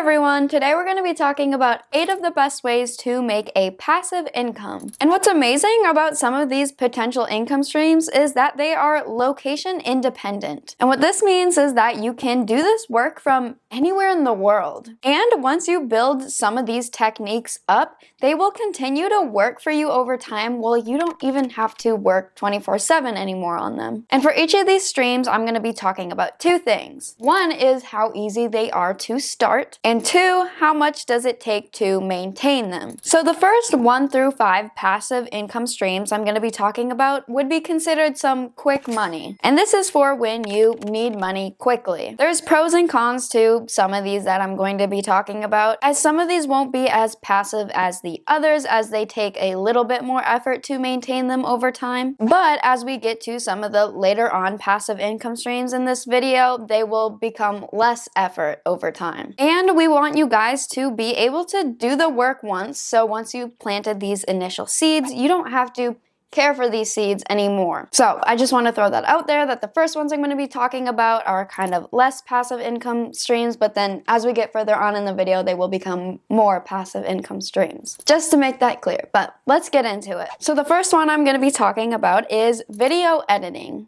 everyone! Today we're going to be talking about 8 of the best ways to make a passive income. And what's amazing about some of these potential income streams is that they are location independent. And what this means is that you can do this work from anywhere in the world. And once you build some of these techniques up, they will continue to work for you over time while you don't even have to work 24/7 anymore on them. And for each of these streams, I'm going to be talking about 2 things. One is how easy they are to start, and 2, how much does it take to maintain them. So the first 1 through 5 passive income streams I'm going to be talking about would be considered some quick money. And this is for when you need money quickly. There's pros and cons to some of these that I'm going to be talking about, as some of these won't be as passive as the others, as they take a little bit more effort to maintain them over time. But as we get to some of the later on passive income streams in this video, they will become less effort over time. And we want you guys to be able to do the work once, so once you've planted these initial seeds, you don't have to care for these seeds anymore. So I just want to throw that out there, that the first ones I'm going to be talking about are kind of less passive income streams, but then as we get further on in the video, they will become more passive income streams. Just to make that clear, but let's get into it. So the first one I'm going to be talking about is video editing.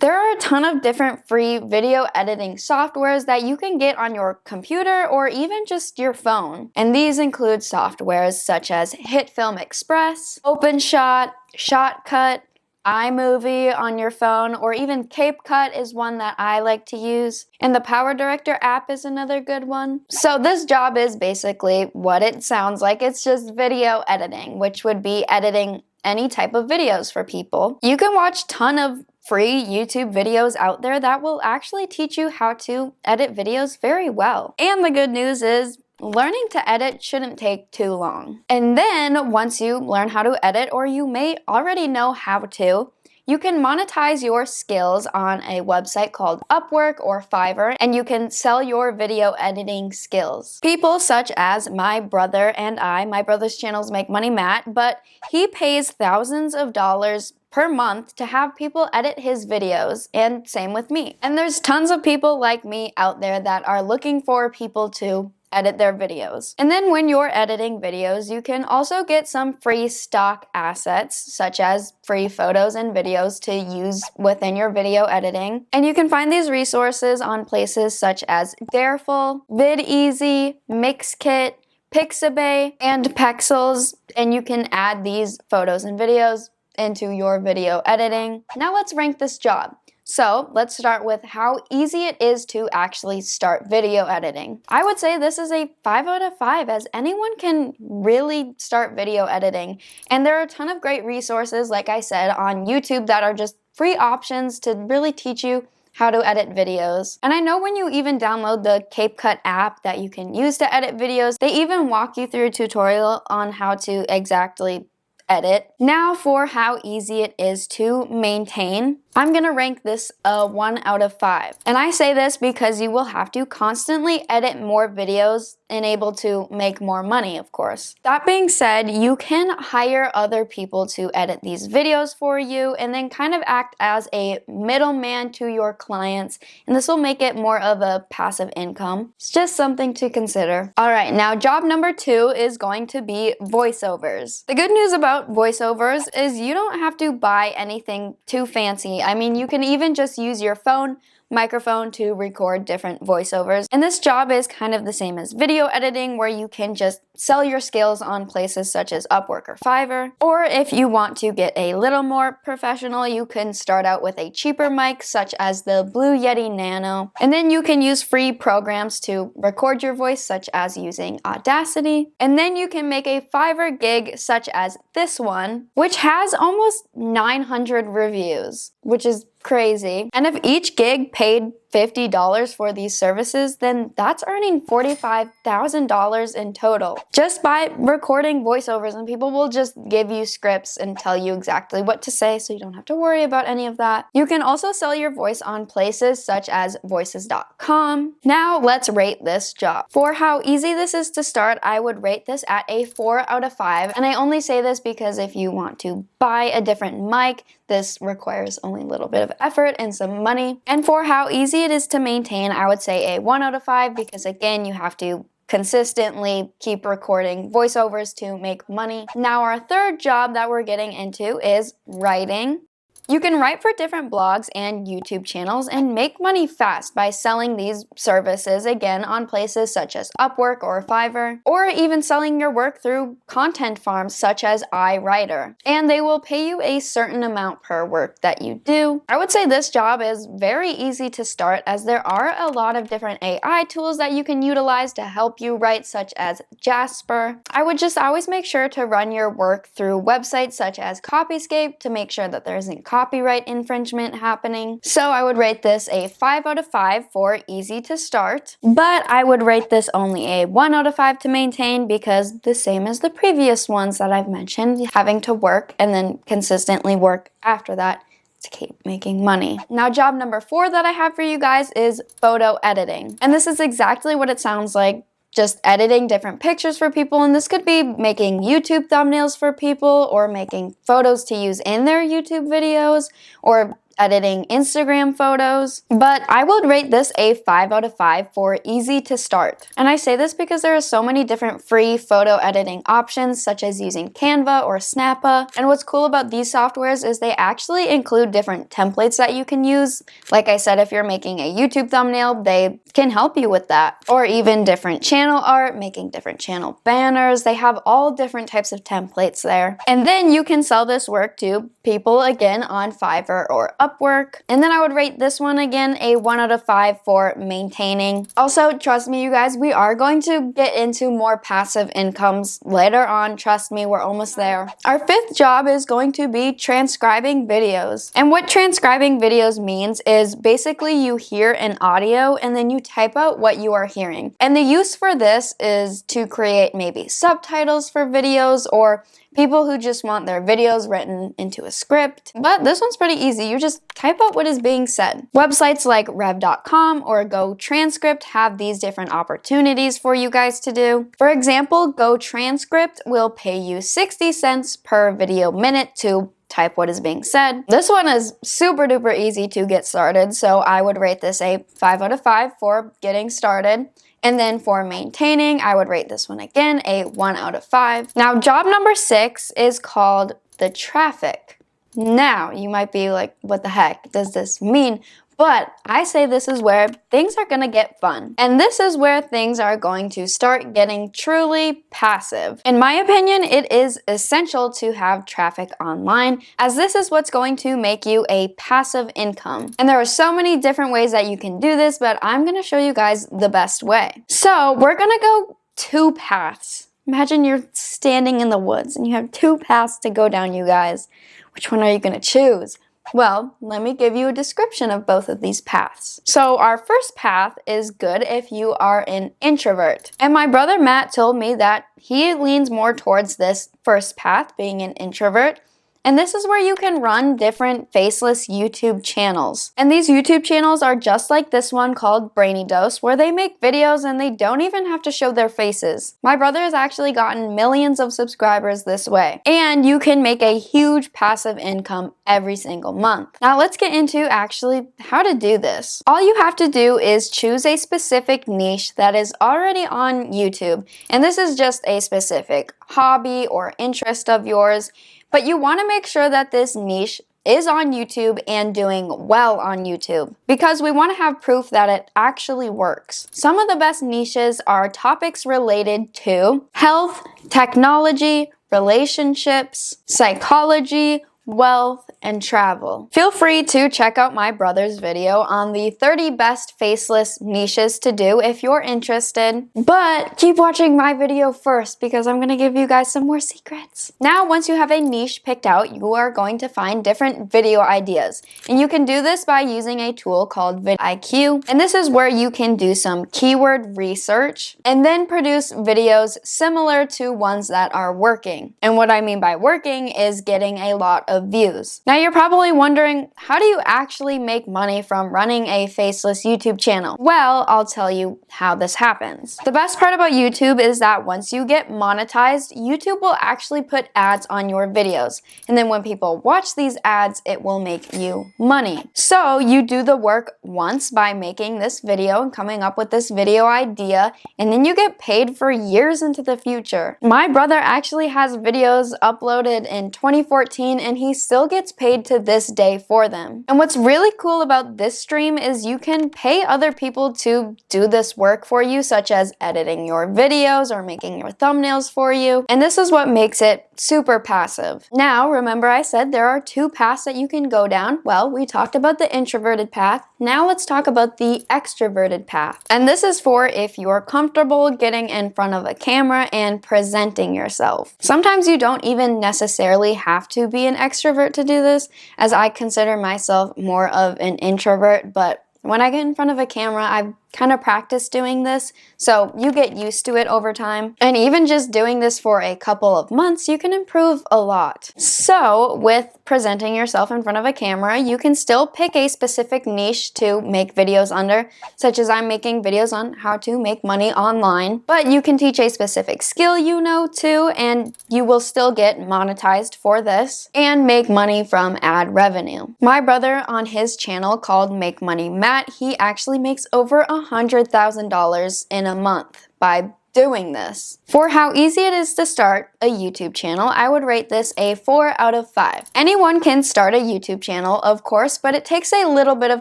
There are a ton of different free video editing softwares that you can get on your computer or even just your phone. And these include softwares such as HitFilm Express, OpenShot, Shotcut, iMovie on your phone, or even CapCut is one that I like to use. And the Power Director app is another good one. So this job is basically what it sounds like. It's just video editing, which would be editing any type of videos for people. You can watch a ton of free YouTube videos out there that will actually teach you how to edit videos very well. And the good news is, learning to edit shouldn't take too long. And then once you learn how to edit, or you may already know how to, you can monetize your skills on a website called Upwork or Fiverr, and you can sell your video editing skills. People such as my brother and my brother's channel's Make Money Matt, but he pays thousands of dollars per month to have people edit his videos, and same with me. And there's tons of people like me out there that are looking for people to edit their videos. And then when you're editing videos, you can also get some free stock assets, such as free photos and videos to use within your video editing. And you can find these resources on places such as Dareful, VidEasy, Mixkit, Pixabay, and Pexels, and you can add these photos and videos into your video editing. Now let's rank this job. So let's start with how easy it is to actually start video editing. I would say this is a 5 out of 5, as anyone can really start video editing. And there are a ton of great resources, like I said, on YouTube that are just free options to really teach you how to edit videos. And I know when you even download the CapCut app that you can use to edit videos, they even walk you through a tutorial on how to exactly edit. Now for how easy it is to maintain, I'm gonna rank this a 1 out of 5. And I say this because you will have to constantly edit more videos and able to make more money, of course. That being said, you can hire other people to edit these videos for you and then kind of act as a middleman to your clients, and this will make it more of a passive income. It's just something to consider. Alright, now job number 2 is going to be voiceovers. The good news about voiceovers is you don't have to buy anything too fancy. I mean, you can even just use your phone microphone to record different voiceovers. And this job is kind of the same as video editing, where you can just sell your skills on places such as Upwork or Fiverr. Or if you want to get a little more professional, you can start out with a cheaper mic such as the Blue Yeti Nano. And then you can use free programs to record your voice, such as using Audacity. And then you can make a Fiverr gig such as this one, which has almost 900 reviews, which is crazy. And if each gig paid $50 for these services, then that's earning $45,000 in total just by recording voiceovers, and people will just give you scripts and tell you exactly what to say, so you don't have to worry about any of that. You can also sell your voice on places such as voices.com. Now let's rate this job. For how easy this is to start, I would rate this at a 4 out of 5, and I only say this because if you want to buy a different mic, this requires only a little bit of effort and some money. And for how easy it is to maintain, I would say a 1 out of 5, because again, you have to consistently keep recording voiceovers to make money. Now, our third job that we're getting into is writing. You can write for different blogs and YouTube channels and make money fast by selling these services again on places such as Upwork or Fiverr, or even selling your work through content farms such as iWriter. And they will pay you a certain amount per work that you do. I would say this job is very easy to start as there are a lot of different AI tools that you can utilize to help you write, such as Jasper. I would just always make sure to run your work through websites such as Copyscape to make sure that there isn't copyright infringement happening. So I would rate this a 5 out of 5 for easy to start, but I would rate this only a 1 out of 5 to maintain, because the same as the previous ones that I've mentioned, having to work and then consistently work after that to keep making money. Now, job number 4 that I have for you guys is photo editing. And this is exactly what it sounds like. Just editing different pictures for people, and this could be making YouTube thumbnails for people, or making photos to use in their YouTube videos, or editing Instagram photos. But I would rate this a 5 out of 5 for easy to start. And I say this because there are so many different free photo editing options, such as using Canva or Snappa. And what's cool about these softwares is they actually include different templates that you can use. Like I said, if you're making a YouTube thumbnail, they can help you with that. Or even different channel art, making different channel banners. They have all different types of templates there. And then you can sell this work to people again on Fiverr or Upwork. And then I would rate this one again a 1 out of 5 for maintaining. Also, trust me, you guys, we are going to get into more passive incomes later on. Trust me, we're almost there. Our 5th job is going to be transcribing videos. And what transcribing videos means is basically you hear an audio and then you type out what you are hearing. And the use for this is to create maybe subtitles for videos, or people who just want their videos written into a script. But this one's pretty easy. You just type out what is being said. Websites like rev.com or GoTranscript have these different opportunities for you guys to do. For example, GoTranscript will pay you 60 cents per video minute to type what is being said. This one is super duper easy to get started, so I would rate this a 5 out of 5 for getting started. And then for maintaining, I would rate this one again a 1 out of 5. Now, job number 6 is called the traffic. Now, you might be like, what the heck does this mean? But I say this is where things are gonna get fun. And this is where things are going to start getting truly passive. In my opinion, it is essential to have traffic online, as this is what's going to make you a passive income. And there are so many different ways that you can do this, but I'm gonna show you guys the best way. So we're gonna go 2 paths. Imagine you're standing in the woods and you have 2 paths to go down, you guys. Which one are you gonna choose? Well, let me give you a description of both of these paths. So our first path is good if you are an introvert. And my brother Matt told me that he leans more towards this first path, being an introvert. And this is where you can run different faceless YouTube channels. And these YouTube channels are just like this one called Brainy Dose, where they make videos and they don't even have to show their faces. My brother has actually gotten millions of subscribers this way. And you can make a huge passive income every single month. Now let's get into actually how to do this. All you have to do is choose a specific niche that is already on YouTube. And this is just a specific hobby or interest of yours. But you want to make sure that this niche is on YouTube and doing well on YouTube, because we want to have proof that it actually works. Some of the best niches are topics related to health, technology, relationships, psychology, wealth, and travel. Feel free to check out my brother's video on the 30 best faceless niches to do if you're interested. But keep watching my video first, because I'm gonna give you guys some more secrets. Now, once you have a niche picked out, you are going to find different video ideas. And you can do this by using a tool called vidIQ. And this is where you can do some keyword research and then produce videos similar to ones that are working. And what I mean by working is getting a lot of of views. Now you're probably wondering, how do you actually make money from running a faceless YouTube channel? Well, I'll tell you how this happens. The best part about YouTube is that once you get monetized, YouTube will actually put ads on your videos. And then when people watch these ads, it will make you money. So you do the work once by making this video and coming up with this video idea, and then you get paid for years into the future. My brother actually has videos uploaded in 2014 and he still gets paid to this day for them. And what's really cool about this stream is you can pay other people to do this work for you, such as editing your videos or making your thumbnails for you. And this is what makes it super passive. Now, remember I said there are two paths that you can go down. Well, we talked about the introverted path. Now let's talk about the extroverted path. And this is for if you're comfortable getting in front of a camera and presenting yourself. Sometimes you don't even necessarily have to be an extrovert to do this, as I consider myself more of an introvert, but when I get in front of a camera, I've kind of practiced doing this, so you get used to it over time. And even just doing this for a couple of months, you can improve a lot. So with presenting yourself in front of a camera, you can still pick a specific niche to make videos under, such as I'm making videos on how to make money online, but you can teach a specific skill you know too, and you will still get monetized for this and make money from ad revenue. My brother on his channel called Make Money Matt, he actually makes over $100,000 in a month by doing this. For how easy it is to start a YouTube channel, I would rate this a 4 out of 5. Anyone can start a YouTube channel, of course, but it takes a little bit of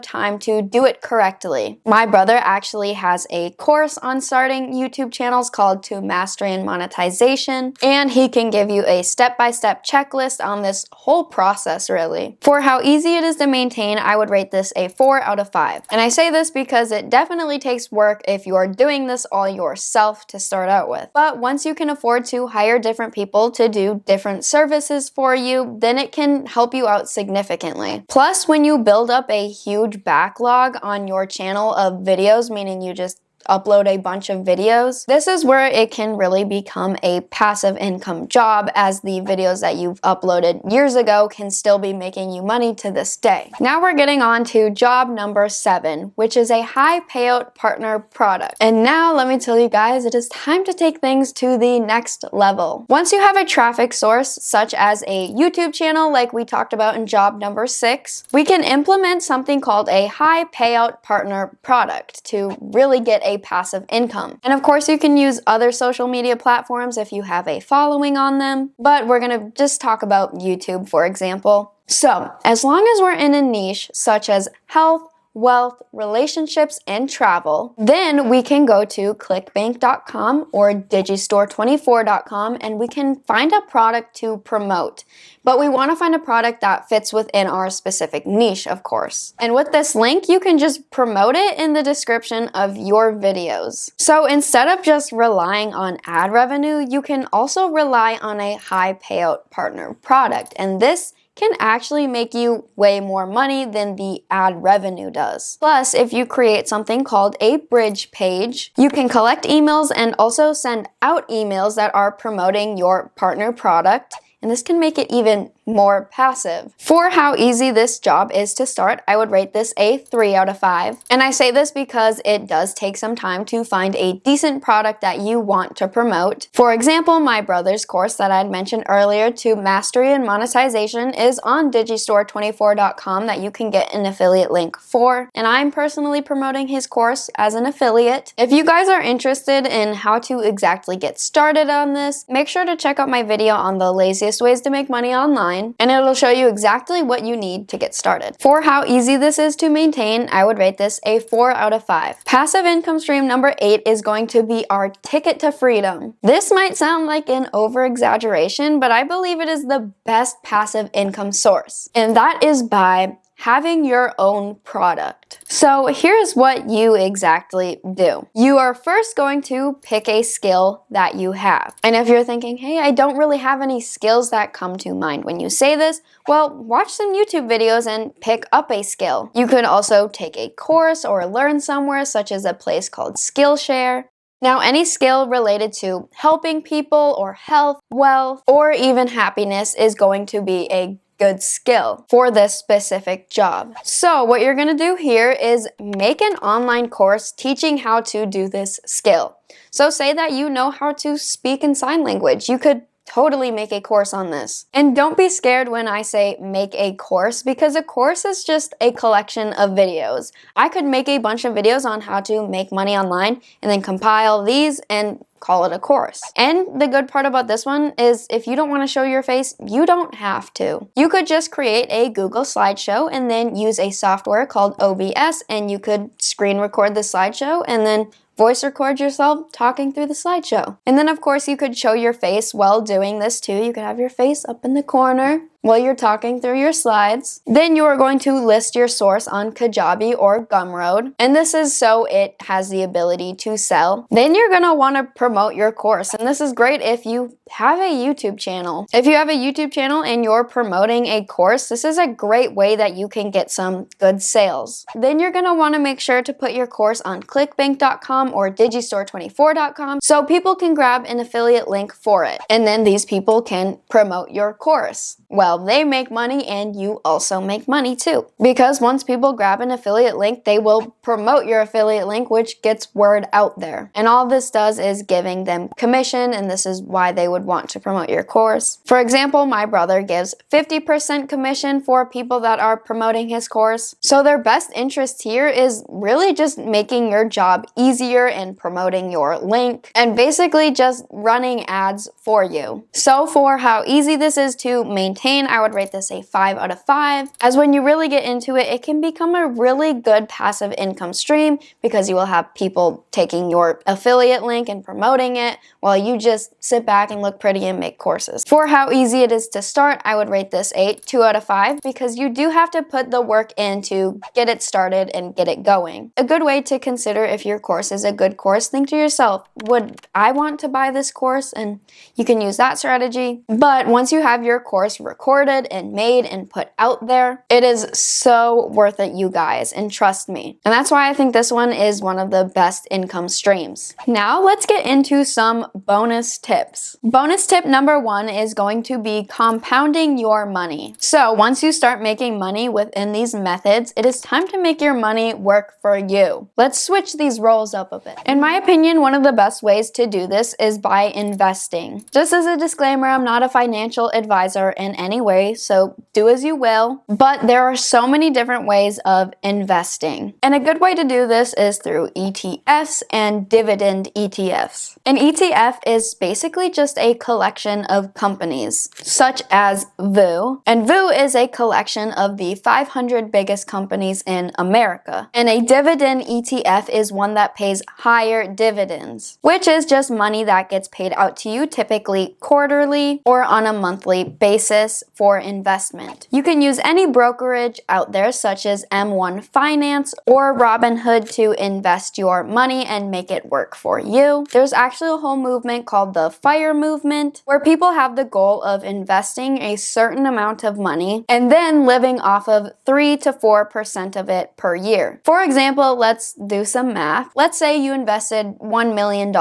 time to do it correctly. My brother actually has a course on starting YouTube channels called To Mastery and Monetization, and he can give you a step-by-step checklist on this whole process, really. For how easy it is to maintain, I would rate this a 4 out of 5. And I say this because it definitely takes work if you are doing this all yourself to start out with. But once you can afford to hire different people to do different services for you, then it can help you out significantly. Plus, when you build up a huge backlog on your channel of videos, meaning you just upload a bunch of videos, this is where it can really become a passive income job, as the videos that you've uploaded years ago can still be making you money to this day. Now we're getting on to job number 7, which is a high payout partner product. And now let me tell you guys, it is time to take things to the next level. Once you have a traffic source, such as a YouTube channel like we talked about in job number 6, we can implement something called a high payout partner product to really get a passive income. And of course, you can use other social media platforms if you have a following on them, but we're gonna just talk about YouTube, for example. So, as long as we're in a niche such as health, wealth, relationships, and travel, then we can go to clickbank.com or digistore24.com and we can find a product to promote. But we want to find a product that fits within our specific niche, of course. And with this link, you can just promote it in the description of your videos. So instead of just relying on ad revenue, you can also rely on a high payout partner product. And this can actually make you way more money than the ad revenue does. Plus, if you create something called a bridge page, you can collect emails and also send out emails that are promoting your partner product, and this can make it even more passive. For how easy this job is to start, I would rate this a 3 out of 5. And I say this because it does take some time to find a decent product that you want to promote. For example, my brother's course that I had mentioned earlier, To Mastery and Monetization, is on digistore24.com that you can get an affiliate link for. And I'm personally promoting his course as an affiliate. If you guys are interested in how to exactly get started on this, make sure to check out my video on the laziest ways to make money online, and it'll show you exactly what you need to get started. For how easy this is to maintain, I would rate this a 4 out of 5. Passive income stream number 8 is going to be our ticket to freedom. This might sound like an over-exaggeration, but I believe it is the best passive income source, and that is by having your own product. So here's what you exactly do. You are first going to pick a skill that you have. And if you're thinking, hey, I don't really have any skills that come to mind when you say this, well, watch some YouTube videos and pick up a skill. You could also take a course or learn somewhere, such as a place called Skillshare. Now, any skill related to helping people or health, wealth, or even happiness is going to be a good skill for this specific job. So what you're gonna do here is make an online course teaching how to do this skill. So say that you know how to speak in sign language. You could totally make a course on this. And don't be scared when I say make a course, because a course is just a collection of videos. I could make a bunch of videos on how to make money online and then compile these and call it a course. And the good part about this one is if you don't want to show your face, you don't have to. You could just create a Google slideshow and then use a software called OBS, and you could screen record the slideshow and then voice record yourself talking through the slideshow. And then of course you could show your face while doing this too. You could have your face up in the corner while you're talking through your slides. Then you are going to list your source on Kajabi or Gumroad. And this is so it has the ability to sell. Then you're gonna wanna promote your course. And this is great if you have a YouTube channel. If you have a YouTube channel and you're promoting a course, this is a great way that you can get some good sales. Then you're gonna wanna make sure to put your course on clickbank.com or digistore24.com so people can grab an affiliate link for it. And then these people can promote your course. Well, they make money and you also make money too. Because once people grab an affiliate link, they will promote your affiliate link, which gets word out there. And all this does is giving them commission, and this is why they would want to promote your course. For example, my brother gives 50% commission for people that are promoting his course. So their best interest here is really just making your job easier and promoting your link and basically just running ads for you. So for how easy this is to maintain, I would rate this a 5 out of 5, as when you really get into it, it can become a really good passive income stream because you will have people taking your affiliate link and promoting it while you just sit back and look pretty and make courses. For how easy it is to start, I would rate this a 2 out of 5 because you do have to put the work in to get it started and get it going. A good way to consider if your course is a good course, think to yourself, would I want to buy this course? And you can use that strategy. But once you have your course recorded and made and put out there, it is so worth it, you guys, and trust me. And that's why I think this one is one of the best income streams. Now let's get into some bonus tips. Bonus tip number 1 is going to be compounding your money. So once you start making money within these methods, it is time to make your money work for you. Let's switch these roles up a bit. In my opinion, one of the best ways to do this is by investing. Just as a disclaimer, I'm not a financial advisor in any way, so do as you will, but there are so many different ways of investing. And a good way to do this is through ETFs and dividend ETFs. An ETF is basically just a collection of companies, such as VU, and VU is a collection of the 500 biggest companies in America. And a dividend ETF is one that pays higher dividends, which is just money that gets paid out to you typically quarterly or on a monthly basis for investment. You can use any brokerage out there such as M1 Finance or Robinhood to invest your money and make it work for you. There's actually a whole movement called the FIRE movement where people have the goal of investing a certain amount of money and then living off of 3 to 4% of it per year. For example, let's do some math. Let's say you invested $1 million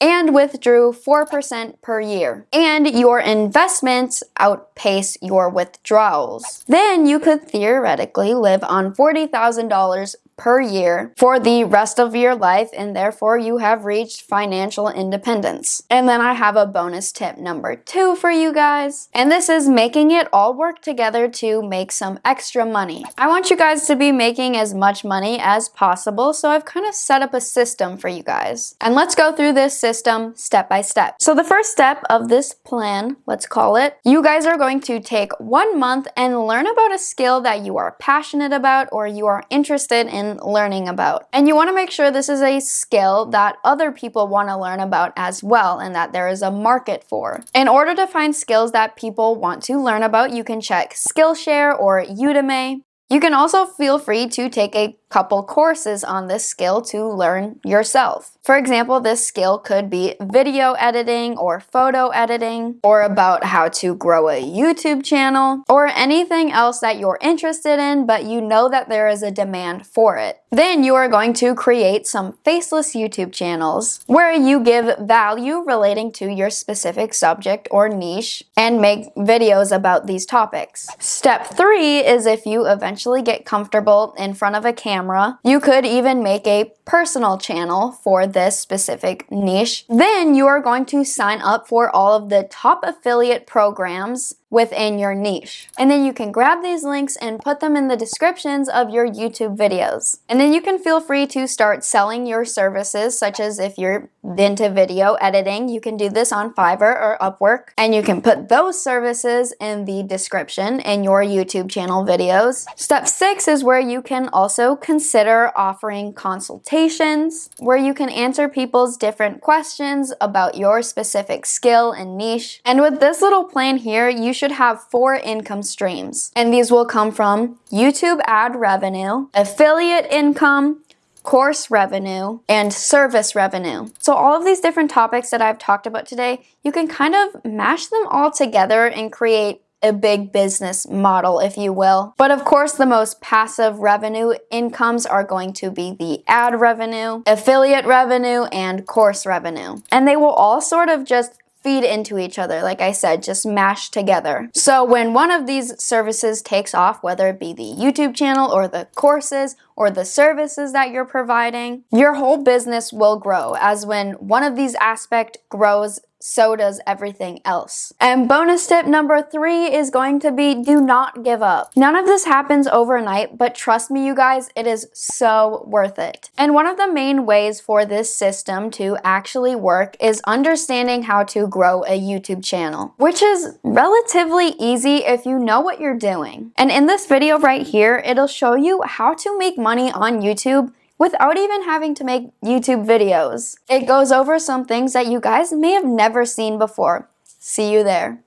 and withdrew 4% per year, and your investments outpace your withdrawals. Then you could theoretically live on $40,000 per year for the rest of your life, and therefore you have reached financial independence. And then I have a bonus tip number 2 for you guys, and this is making it all work together to make some extra money. I want you guys to be making as much money as possible, so I've kind of set up a system for you guys. And let's go through this system step by step. So the first step of this plan, let's call it, you guys are going to take 1 month and learn about a skill that you are passionate about or you are interested in learning about. And you want to make sure this is a skill that other people want to learn about as well and that there is a market for. In order to find skills that people want to learn about, you can check Skillshare or Udemy. You can also feel free to take a couple courses on this skill to learn yourself. For example, this skill could be video editing or photo editing, or about how to grow a YouTube channel, or anything else that you're interested in but you know that there is a demand for it. Then you are going to create some faceless YouTube channels where you give value relating to your specific subject or niche and make videos about these topics. Step 3 is if you eventually get comfortable in front of a camera, you could even make a personal channel for this specific niche. Then you are going to sign up for all of the top affiliate programs within your niche. And then you can grab these links and put them in the descriptions of your YouTube videos. And then you can feel free to start selling your services, such as if you're into video editing, you can do this on Fiverr or Upwork, and you can put those services in the description in your YouTube channel videos. Step 6 is where you can also consider offering consultations, where you can answer people's different questions about your specific skill and niche. And with this little plan here, you should have 4 income streams, and these will come from YouTube ad revenue, affiliate income, course revenue, and service revenue. So all of these different topics that I've talked about today, you can kind of mash them all together and create a big business model, if you will. But of course, the most passive revenue incomes are going to be the ad revenue, affiliate revenue, and course revenue. And they will all sort of just feed into each other, like I said, just mashed together. So when one of these services takes off, whether it be the YouTube channel or the courses or the services that you're providing, your whole business will grow, as when one of these aspects grows, so does everything else. And bonus tip number 3 is going to be, do not give up. None of this happens overnight, but trust me, you guys, it is so worth it. And one of the main ways for this system to actually work is understanding how to grow a YouTube channel, which is relatively easy if you know what you're doing. And in this video right here, it'll show you how to make money on YouTube without even having to make YouTube videos. It goes over some things that you guys may have never seen before. See you there.